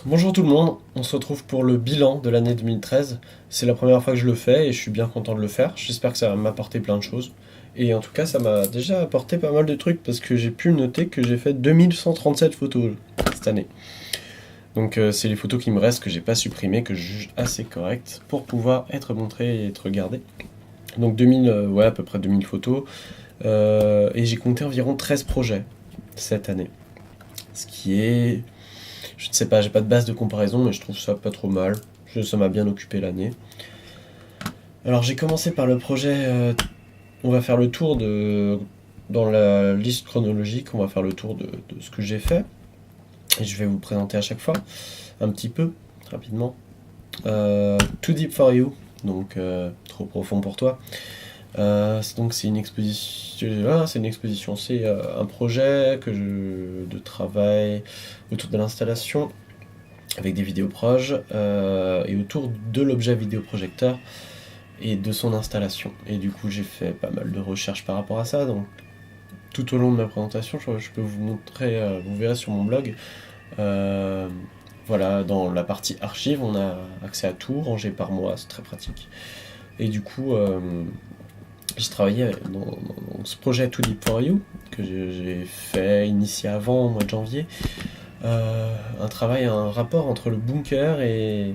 Bonjour tout le monde, on se retrouve pour le bilan de l'année 2013. C'est la première fois que je le fais et je suis bien content de le faire. J'espère que ça va m'apporter plein de choses. Et en tout cas, ça m'a déjà apporté pas mal de trucs parce que j'ai pu noter que j'ai fait 2137 photos cette année. Donc c'est les photos qui me restent que j'ai pas supprimées, que je juge assez correctes pour pouvoir être montrées et être regardées. Donc 2000, ouais, à peu près 2000 photos. Et j'ai compté environ 13 projets cette année. Ce qui est, je ne sais pas, j'ai pas de base de comparaison, mais je trouve ça pas trop mal. Ça m'a bien occupé l'année. Alors j'ai commencé par le projet, on va faire le tour de... Dans la liste chronologique, on va faire le tour de ce que j'ai fait. Et je vais vous présenter à chaque fois, un petit peu, rapidement. Too Deep for You, donc trop profond pour toi. Donc c'est une exposition, c'est un projet de travail autour de l'installation avec des vidéos proches et autour de l'objet vidéoprojecteur et de son installation. Et du coup, j'ai fait pas mal de recherches par rapport à ça. Donc, tout au long de ma présentation, je peux vous montrer, vous verrez sur mon blog. euh, voilà, dans la partie archives, on a accès à tout, rangé par mois, c'est très pratique. Et du coup, j'ai travaillé dans ce projet Too Deep for You, que j'ai fait, initié avant, au mois de janvier. Un rapport entre le bunker et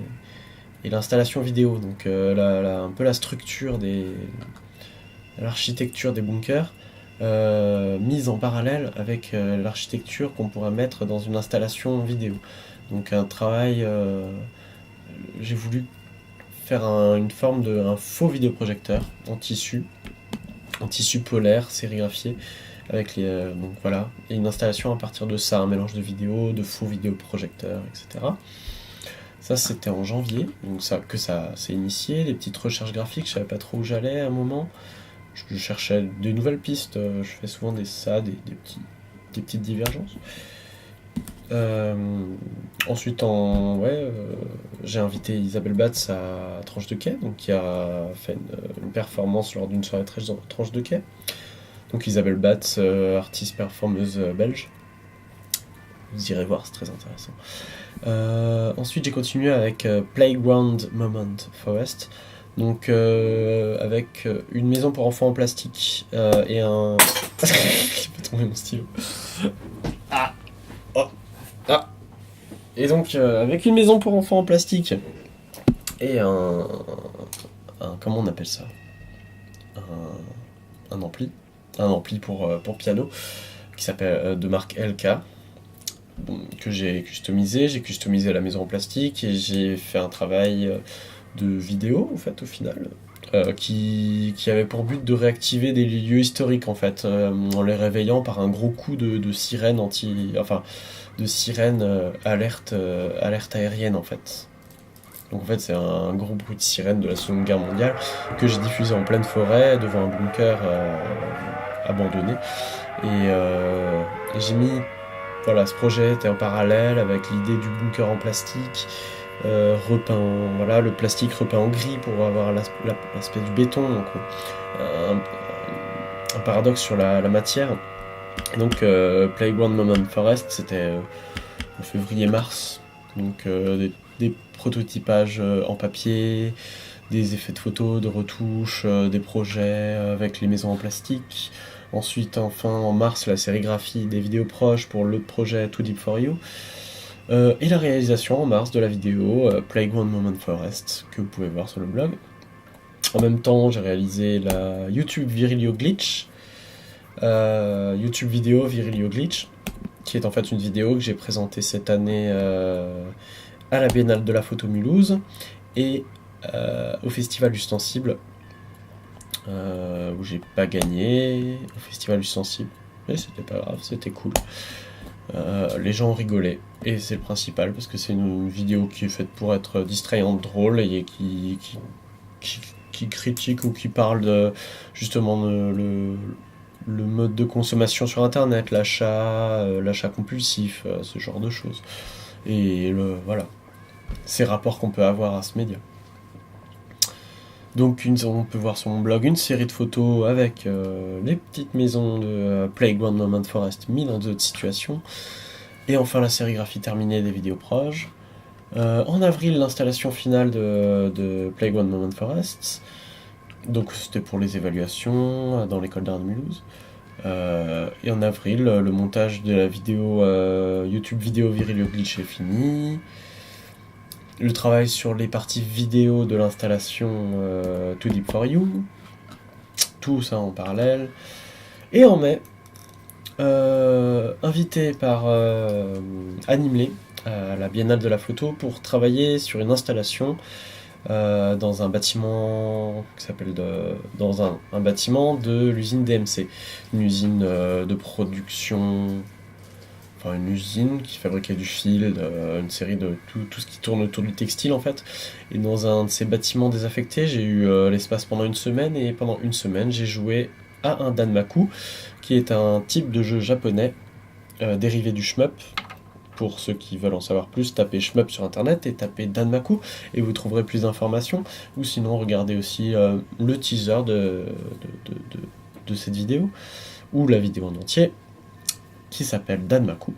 l'installation vidéo. Donc un peu la structure l'architecture des bunkers mise en parallèle avec l'architecture qu'on pourrait mettre dans une installation vidéo. Donc un travail, j'ai voulu faire une forme de un faux vidéoprojecteur en tissu polaire sérigraphié avec donc voilà, et une installation à partir de ça, un mélange de vidéos, de faux vidéoprojecteurs, etc. Ça, c'était en janvier, donc ça s'est initié, des petites recherches graphiques, je savais pas trop où j'allais à un moment. Je cherchais des nouvelles pistes, je fais souvent des petites divergences. Euh, Ensuite, j'ai invité Isabelle Batz à Tranche de Quai, donc qui a fait une performance lors d'une soirée Tranche de Quai. Donc Isabelle Batz, artiste performeuse belge. Vous irez voir, c'est très intéressant. Ensuite, j'ai continué avec Playground Moment Forest. Donc, avec une maison pour enfants en plastique et un. Je vais tomber mon stylo. Ah Oh Ah Et donc, avec une maison pour enfants en plastique et comment on appelle ça, un ampli. Un ampli pour piano qui s'appelle de marque LK. Que j'ai customisé. J'ai customisé la maison en plastique et j'ai fait un travail de vidéo en fait au final. Qui avait pour but de réactiver des lieux historiques en fait, en les réveillant par un gros coup de sirène de sirène alerte aérienne en fait. Donc en fait c'est un gros bruit de sirène de la Seconde Guerre mondiale que j'ai diffusé en pleine forêt devant un bunker abandonné et j'ai mis voilà, ce projet était en parallèle avec l'idée du bunker en plastique, repeint, voilà, le plastique repeint en gris pour avoir l'aspect du béton, donc un paradoxe sur la matière. Et donc Playground Moment Forest, c'était en février-mars, donc des prototypages en papier, des effets de photos, de retouches, des projets avec les maisons en plastique. Ensuite, enfin, en mars, la sérigraphie des vidéos proches pour le projet Too Deep For You. Et la réalisation en mars de la vidéo Playground Moment Forest, que vous pouvez voir sur le blog. En même temps, j'ai réalisé la YouTube Virilio Glitch. YouTube vidéo Virilio Glitch, qui est en fait une vidéo que j'ai présentée cette année à la Biennale de la Photo Mulhouse et au Festival Ustensible, où j'ai pas gagné, au Festival Ustensible, mais c'était pas grave, c'était cool. Les gens ont rigolé, et c'est le principal, parce que c'est une vidéo qui est faite pour être distrayante, drôle, et qui critique ou qui parle de justement le mode de consommation sur internet, l'achat compulsif, ce genre de choses. Et voilà, ces rapports qu'on peut avoir à ce média. Donc on peut voir sur mon blog une série de photos avec les petites maisons de Playground Moment Forest mises dans d'autres situations. Et enfin la sérigraphie terminée des vidéos proches. En avril, l'installation finale de Plague One Moment Forest. Donc c'était pour les évaluations dans l'école d'art de Mulhouse. Et en avril, le montage de la vidéo YouTube vidéo Virilio Glitch est fini. Le travail sur les parties vidéo de l'installation Too Deep For You. Tout ça en parallèle. Et en mai, invité par Anne Imlé à la Biennale de la photo pour travailler sur une installation dans un bâtiment qui s'appelle dans un bâtiment de l'usine DMC, une usine de production, enfin une usine qui fabriquait du fil, une série de tout ce qui tourne autour du textile en fait. Et dans un de ces bâtiments désaffectés, j'ai eu l'espace pendant une semaine, et pendant une semaine j'ai joué à un Danmaku, qui est un type de jeu japonais dérivé du shmup. Pour ceux qui veulent en savoir plus, tapez shmup sur internet et tapez Danmaku et vous trouverez plus d'informations. Ou sinon, regardez aussi le teaser de cette vidéo, ou la vidéo en entier, qui s'appelle Danmaku,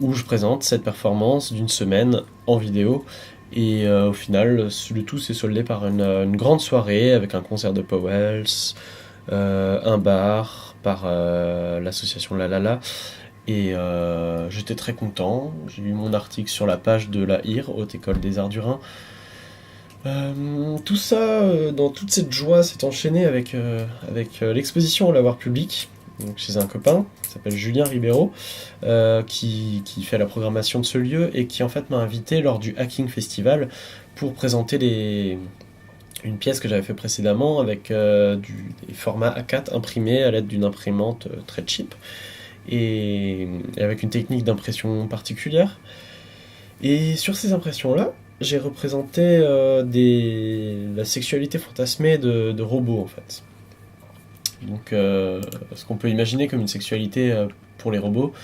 où je présente cette performance d'une semaine en vidéo. Et au final, le tout s'est soldé par une grande soirée avec un concert de Powells, un bar par l'association La La La. Et j'étais très content. J'ai eu mon article sur la page de la HIR, Haute École des Arts du Rhin. Tout ça, dans toute cette joie, s'est enchaîné avec l'exposition au lavoir public, donc chez un copain qui s'appelle Julien Ribeiro, qui fait la programmation de ce lieu et qui en fait m'a invité lors du Hacking Festival pour présenter une pièce que j'avais fait précédemment avec des formats A4 imprimés à l'aide d'une imprimante très cheap et avec une technique d'impression particulière. Et sur ces impressions-là, j'ai représenté la sexualité fantasmée de robots en fait. Donc ce qu'on peut imaginer comme une sexualité pour les robots.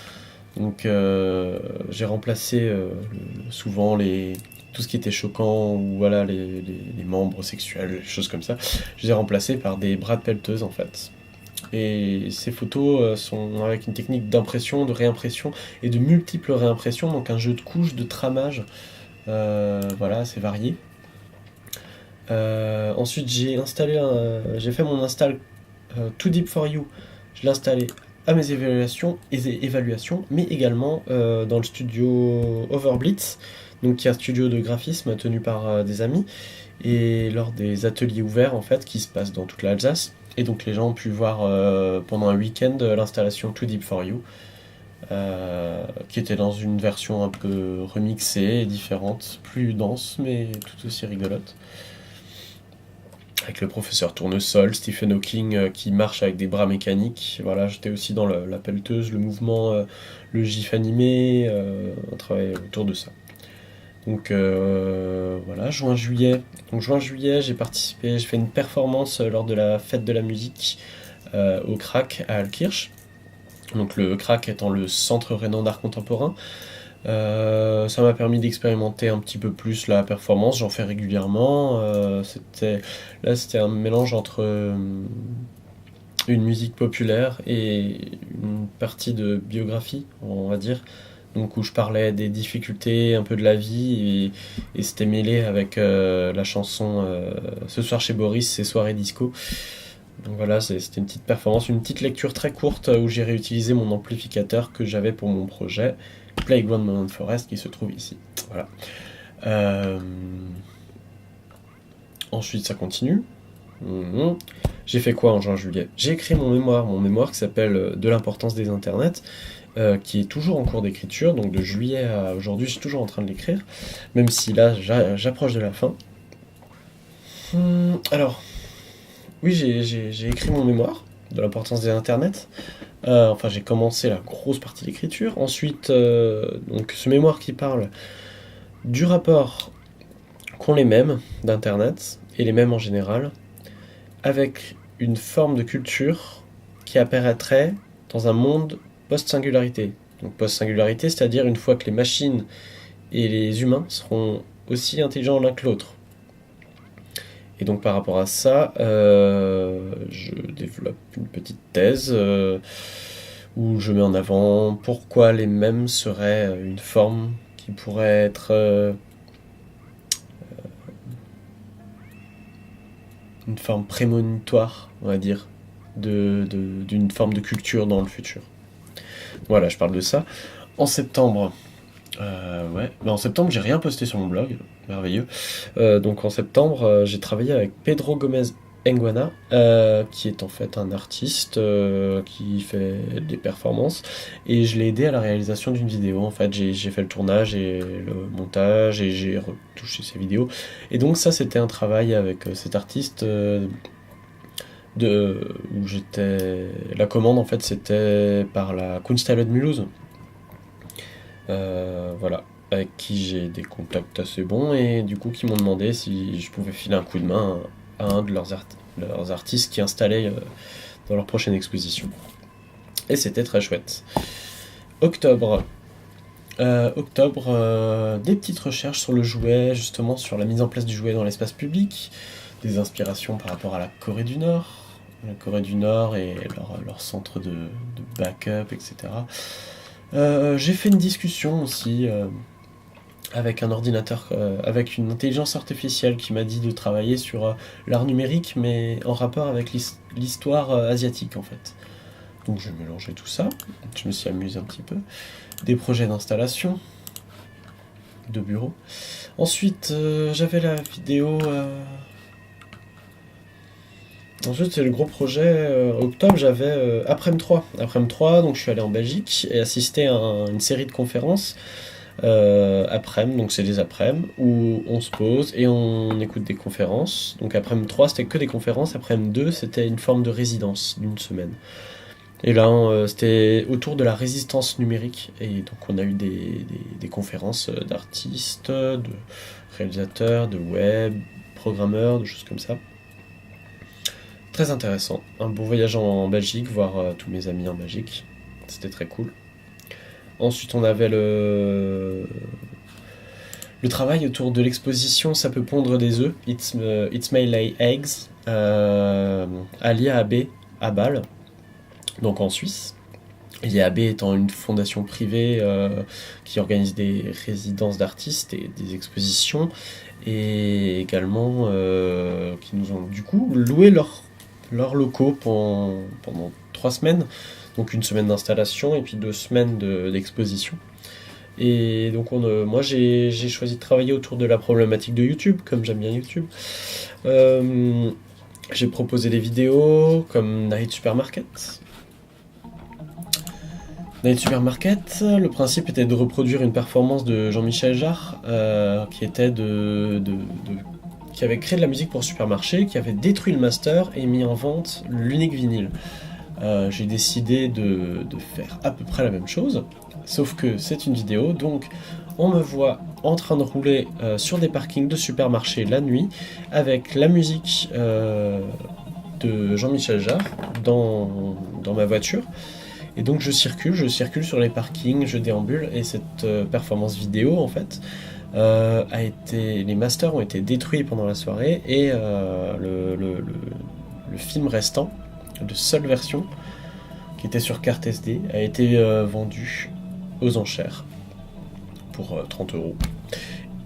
Donc j'ai remplacé souvent tout ce qui était choquant, ou voilà, les membres sexuels, les choses comme ça, je les ai remplacés par des bras de pelleteuse en fait. Et ces photos sont avec une technique d'impression, de réimpression et de multiples réimpressions, donc un jeu de couches, de tramage, voilà, assez varié. Ensuite, j'ai fait mon install Too Deep For You. Je l'ai installé à mes évaluations, mais également dans le studio Overblitz, donc qui est un studio de graphisme tenu par des amis, et lors des ateliers ouverts en fait qui se passent dans toute l'Alsace. Et donc les gens ont pu voir pendant un week-end l'installation Too Deep For You, qui était dans une version un peu remixée, différente, plus dense, mais tout aussi rigolote. Avec le professeur Tournesol, Stephen Hawking qui marche avec des bras mécaniques. Voilà, j'étais aussi dans la pelleteuse, le mouvement, le gif animé, on travaille autour de ça. Donc voilà, juin-juillet. Donc juin-juillet, j'ai fait une performance lors de la fête de la musique au CRAC à Altkirch. Donc le CRAC étant le Centre Rhénan d'Art Contemporain. Ça m'a permis d'expérimenter un petit peu plus la performance, j'en fais régulièrement. C'était un mélange entre une musique populaire et une partie de biographie, on va dire. Donc où je parlais des difficultés, un peu de la vie, et c'était mêlé avec la chanson Ce soir chez Boris, c'est soirée disco. Donc voilà, c'était une petite performance, une petite lecture très courte où j'ai réutilisé mon amplificateur que j'avais pour mon projet Plague One Moment Forest, qui se trouve ici. Voilà. Ensuite, ça continue. J'ai fait quoi en juin-juillet? J'ai écrit mon mémoire qui s'appelle De l'importance des internets, qui est toujours en cours d'écriture, donc de juillet à aujourd'hui, je suis toujours en train de l'écrire, même si là, j'approche de la fin. Alors, oui, j'ai écrit mon mémoire de l'importance des internets. Enfin, j'ai commencé la grosse partie d'écriture. Ensuite, donc ce mémoire qui parle du rapport qu'ont les mèmes d'Internet, et les mèmes en général, avec une forme de culture qui apparaîtrait dans un monde post-singularité. Donc post-singularité, c'est-à-dire une fois que les machines et les humains seront aussi intelligents l'un que l'autre. Et donc par rapport à ça, je développe une petite thèse où je mets en avant pourquoi les mèmes seraient une forme qui pourrait être une forme prémonitoire, on va dire, d'une forme de culture dans le futur. Voilà, je parle de ça. En septembre, en septembre, j'ai rien posté sur mon blog, merveilleux. Donc en septembre, j'ai travaillé avec Pedro Gomez Enguana, qui est en fait un artiste qui fait des performances, et je l'ai aidé à la réalisation d'une vidéo. En fait, j'ai fait le tournage et le montage, et j'ai retouché ses vidéos. Et donc ça, c'était un travail avec cet artiste où j'étais. La commande, en fait, c'était par la Kunsthalle de Mulhouse. Voilà, avec qui j'ai des contacts assez bons et du coup qui m'ont demandé si je pouvais filer un coup de main à un de leurs artistes qui installaient dans leur prochaine exposition. Et c'était très chouette. Octobre. Des petites recherches sur le jouet, justement sur la mise en place du jouet dans l'espace public, des inspirations par rapport à la Corée du Nord. La Corée du Nord et leur centre de backup, etc. J'ai fait une discussion aussi avec un ordinateur, avec une intelligence artificielle qui m'a dit de travailler sur l'art numérique, mais en rapport avec l'histoire asiatique en fait. Donc je mélangeais tout ça, je me suis amusé un petit peu. Des projets d'installation de bureau. Ensuite, j'avais la vidéo. Ensuite, c'est le gros projet. Octobre, j'avais Après-midi 3. Après-midi 3, donc je suis allé en Belgique et assisté à une série de conférences. Après-midi, donc c'est des après-midi où on se pose et on écoute des conférences. Donc après-midi 3, c'était que des conférences. Après-midi 2, c'était une forme de résidence d'une semaine. Et là, c'était autour de la résistance numérique. Et donc, on a eu des conférences d'artistes, de réalisateurs, de web, programmeurs, de choses comme ça. Très intéressant. Un beau voyage en Belgique, voir tous mes amis en Belgique. C'était très cool. Ensuite, on avait le travail autour de l'exposition Ça peut pondre des œufs, It's May Lay Eggs, à l'IAB à Bâle, donc en Suisse. L'IAB étant une fondation privée qui organise des résidences d'artistes et des expositions, et également qui nous ont du coup loué leurs locaux pendant 3 semaines, donc une semaine d'installation et puis 2 semaines d'exposition. Et donc moi j'ai choisi de travailler autour de la problématique de YouTube, comme j'aime bien YouTube. J'ai proposé des vidéos comme Night Supermarket. Night Supermarket, le principe était de reproduire une performance de Jean-Michel Jarre, qui était qui avait créé de la musique pour Supermarché, qui avait détruit le master et mis en vente l'unique vinyle. J'ai décidé de faire à peu près la même chose, sauf que c'est une vidéo, donc on me voit en train de rouler sur des parkings de supermarchés la nuit, avec la musique de Jean-Michel Jarre dans ma voiture. Et donc je circule sur les parkings, je déambule, et cette performance vidéo en fait les masters ont été détruits pendant la soirée, et le film restant, de seule version, qui était sur carte SD, a été vendu aux enchères pour 30€.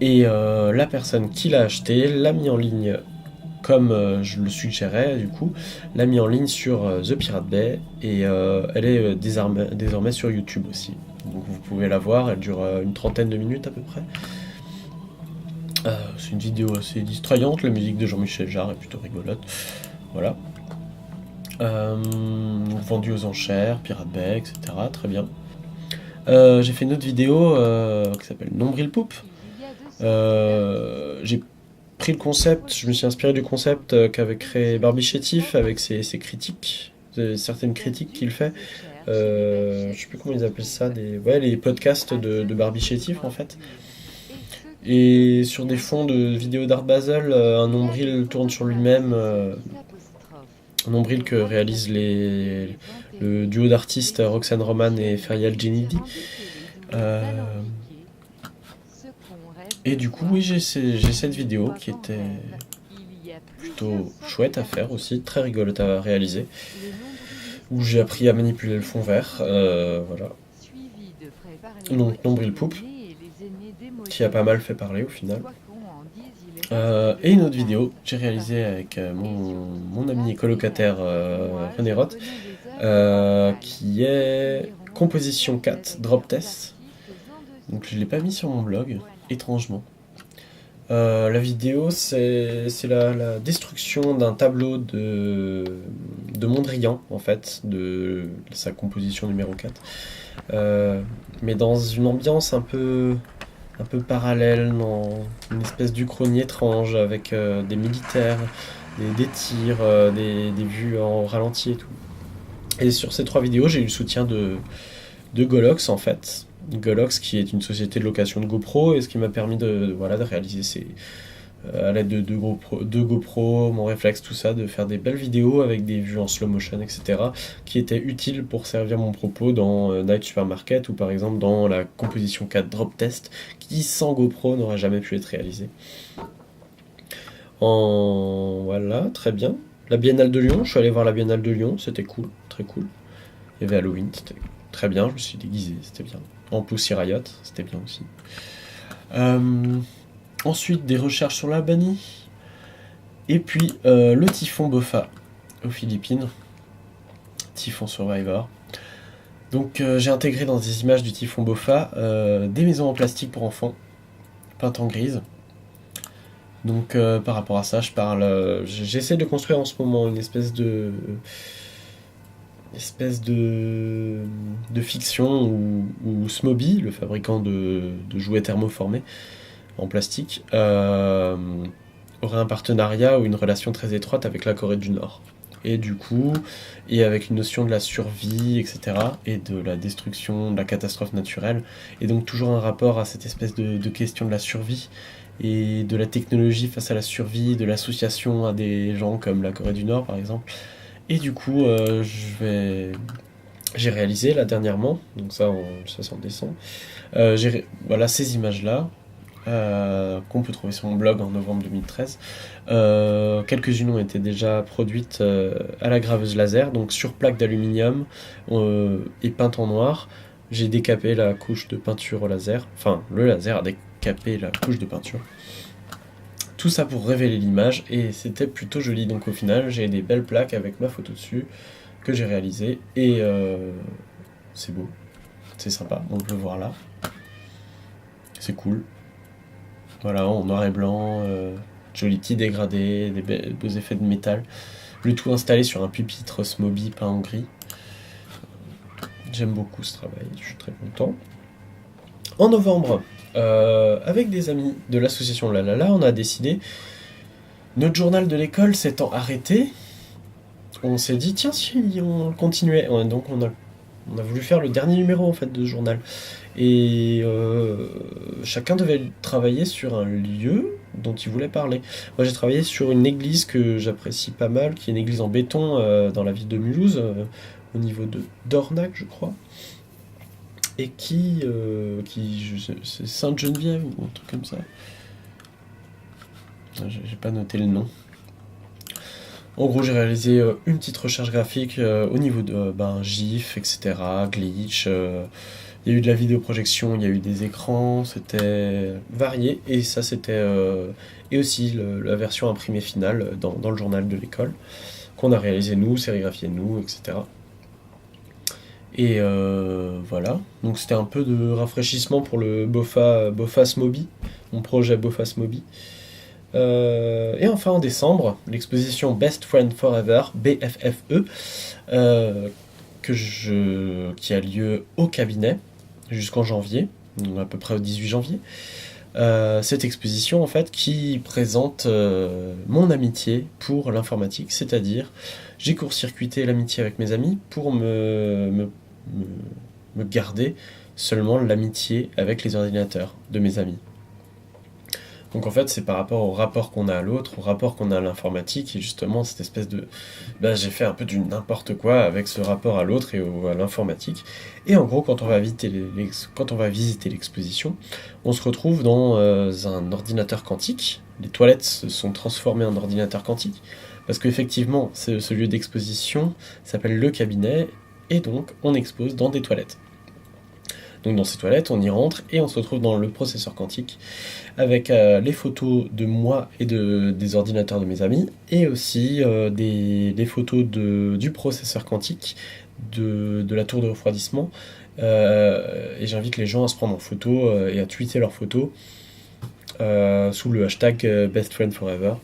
Et la personne qui l'a acheté l'a mis en ligne comme je le suggérais, du coup, l'a mis en ligne sur The Pirate Bay, et elle est désormais sur YouTube aussi. Donc vous pouvez la voir, elle dure une 30aine de minutes à peu près. C'est une vidéo assez distrayante, la musique de Jean-Michel Jarre est plutôt rigolote. Voilà. Vendu aux enchères, Pirate Bay, etc. Très bien. J'ai fait une autre vidéo qui s'appelle Nombril Poupe. J'ai pris le concept, je me suis inspiré du concept qu'avait créé Barbie Chétif avec ses critiques, certaines critiques qu'il fait. Je sais plus comment ils appellent ça, les podcasts de Barbie Chétif en fait. Et sur des fonds de vidéos d'Art Basel, un nombril tourne sur lui-même, un nombril que réalise le duo d'artistes Roxane Roman et Ferial Genidi. Et du coup, oui, j'ai cette vidéo qui était plutôt chouette à faire aussi, très rigolote à réaliser, où j'ai appris à manipuler le fond vert, voilà. Donc, Nombril Poupe. qui a pas mal fait parler au final. Et une autre vidéo que j'ai réalisée avec mon ami et colocataire René Roth, qui est composition 4 drop test. Donc je ne l'ai pas mis sur mon blog, étrangement. La vidéo, c'est la destruction d'un tableau de Mondrian, en fait, de sa composition numéro 4. Mais dans une ambiance un peu parallèle, dans une espèce d'Uchronie étrange, avec des militaires, des tirs, des vues en ralenti et tout. Et sur ces 3 vidéos, j'ai eu le soutien de Golox, en fait. Golox, qui est une société de location de GoPro, et ce qui m'a permis de réaliser à l'aide de GoPro, mon réflexe, tout ça, de faire des belles vidéos avec des vues en slow motion, etc., qui étaient utiles pour servir mon propos dans Night Supermarket, ou par exemple dans la composition 4 drop test, qui sans GoPro n'aurait jamais pu être réalisée. Voilà, très bien. La Biennale de Lyon, je suis allé voir la Biennale de Lyon, c'était cool, très cool. Il y avait Halloween, c'était très bien, je me suis déguisé, c'était bien. En Pussy Riot, c'était bien aussi. Ensuite, des recherches sur l'Albanie. Et puis, le typhon Bopha aux Philippines. Typhon Survivor. Donc, j'ai intégré dans des images du typhon Bopha des maisons en plastique pour enfants, peintes en grise. Donc, par rapport à ça, j'essaie de construire en ce moment une espèce de fiction où Smoby, le fabricant de jouets thermoformés en plastique, aurait un partenariat ou une relation très étroite avec la Corée du Nord. Et du coup, et avec une notion de la survie, etc., et de la destruction, de la catastrophe naturelle, et donc toujours un rapport à cette espèce de question de la survie, et de la technologie face à la survie, de l'association à des gens comme la Corée du Nord, par exemple. Et du coup, j'ai réalisé là dernièrement, donc ça c'est en décembre, voilà ces images-là, qu'on peut trouver sur mon blog en novembre 2013. Quelques-unes ont été déjà produites à la graveuse laser, donc sur plaque d'aluminium et peintes en noir. J'ai décapé la couche de peinture au laser, enfin le laser a décapé la couche de peinture. Tout ça pour révéler l'image, et c'était plutôt joli. Donc au final, j'ai des belles plaques avec ma photo dessus que j'ai réalisées, et c'est beau, c'est sympa, on peut le voir là. C'est cool. Voilà, en noir et blanc, joli petit dégradé, des beaux effets de métal. Le tout installé sur un pupitre Smoby peint en gris. J'aime beaucoup ce travail, je suis très content. En novembre, avec des amis de l'association Lalala, on a décidé, notre journal de l'école s'étant arrêté, on s'est dit tiens si on continuait. Donc on a voulu faire le dernier numéro en fait de ce journal. Et chacun devait travailler sur un lieu dont il voulait parler. Moi j'ai travaillé sur une église que j'apprécie pas mal, qui est une église en béton dans la ville de Mulhouse, au niveau de Dornac je crois. Et c'est Sainte-Geneviève ou un truc comme ça. J'ai pas noté le nom. En gros, j'ai réalisé une petite recherche graphique au niveau de GIF, etc., glitch. Il y a eu de la vidéoprojection, il y a eu des écrans, c'était varié. Et ça, c'était. Et aussi la version imprimée finale dans le journal de l'école, qu'on a réalisé nous, sérigraphié nous, etc. Et voilà, donc c'était un peu de rafraîchissement pour le Bopha Smoby, mon projet Bopha Smoby. Et enfin en décembre, l'exposition Best Friend Forever, BFFE, qui a lieu au cabinet jusqu'en janvier, donc à peu près au 18 janvier. Cette exposition en fait qui présente mon amitié pour l'informatique, c'est-à-dire j'ai court-circuité l'amitié avec mes amis pour me garder seulement l'amitié avec les ordinateurs de mes amis. Donc en fait c'est par rapport au rapport qu'on a à l'autre, au rapport qu'on a à l'informatique, et justement cette espèce de... j'ai fait un peu du n'importe quoi avec ce rapport à l'autre et à l'informatique. Et en gros quand on va visiter l'exposition, on se retrouve dans un ordinateur quantique. Les toilettes se sont transformées en ordinateur quantique, parce qu'effectivement ce lieu d'exposition s'appelle le cabinet, et donc on expose dans des toilettes. Donc dans ces toilettes, on y rentre et on se retrouve dans le processeur quantique avec les photos de moi et des ordinateurs de mes amis et aussi des photos du processeur quantique, de la tour de refroidissement. Et j'invite les gens à se prendre en photo et à tweeter leurs photos sous le hashtag Best Friend Forever.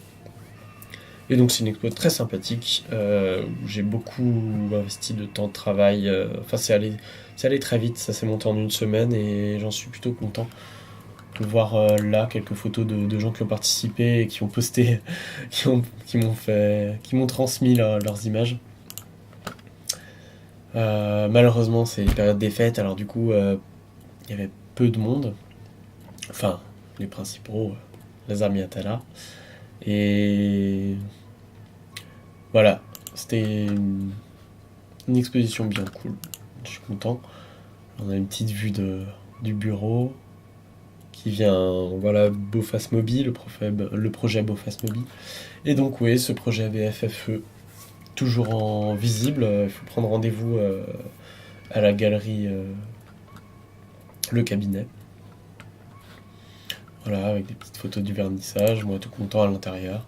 Et donc c'est une expo très sympathique où j'ai beaucoup investi de temps de travail. Enfin c'est allé très vite, ça s'est monté en une semaine et j'en suis plutôt content de voir là quelques photos de gens qui ont participé et qui ont posté, qui m'ont transmis leurs images. Malheureusement c'est période des fêtes, alors du coup il y avait peu de monde. Enfin les principaux, Lazar Miatala. Et voilà, c'était une exposition bien cool. Je suis content. On a une petite vue du bureau qui vient, voilà, Beauface Mobile, le projet Beauface Mobile. Et donc oui, ce projet BFFE, toujours en visible. Il faut prendre rendez-vous à la galerie Le Cabinet. Voilà, avec des petites photos du vernissage, moi tout content à l'intérieur.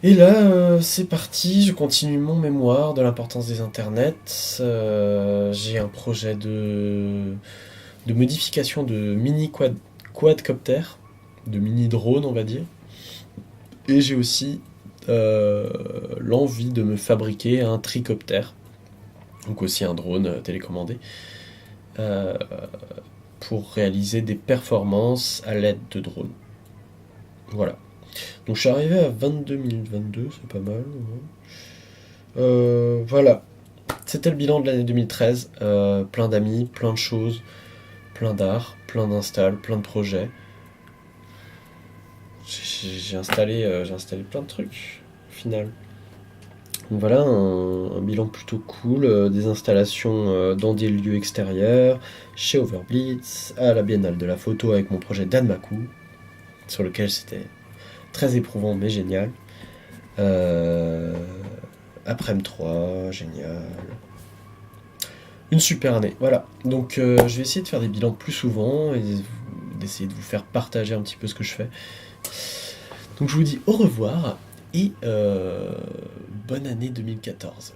Et là, c'est parti, je continue mon mémoire de l'importance des internets. J'ai un projet de modification de mini quadcopter, de mini drone, on va dire. Et j'ai aussi l'envie de me fabriquer un tricoptère, donc aussi un drone télécommandé, euh, pour réaliser des performances à l'aide de drones. Voilà. Donc je suis arrivé à 22 022, c'est pas mal. Voilà. C'était le bilan de l'année 2013. Plein d'amis, plein de choses, plein d'art, plein d'installs, plein de projets. J'ai installé plein de trucs, au final. Donc voilà, un bilan plutôt cool. Des installations dans des lieux extérieurs, chez Overblitz, à la Biennale de la photo avec mon projet Danmaku, sur lequel c'était très éprouvant mais génial. Après M3, génial. Une super année, voilà. Donc je vais essayer de faire des bilans plus souvent et d'essayer de vous faire partager un petit peu ce que je fais. Donc je vous dis au revoir et bonne année 2014.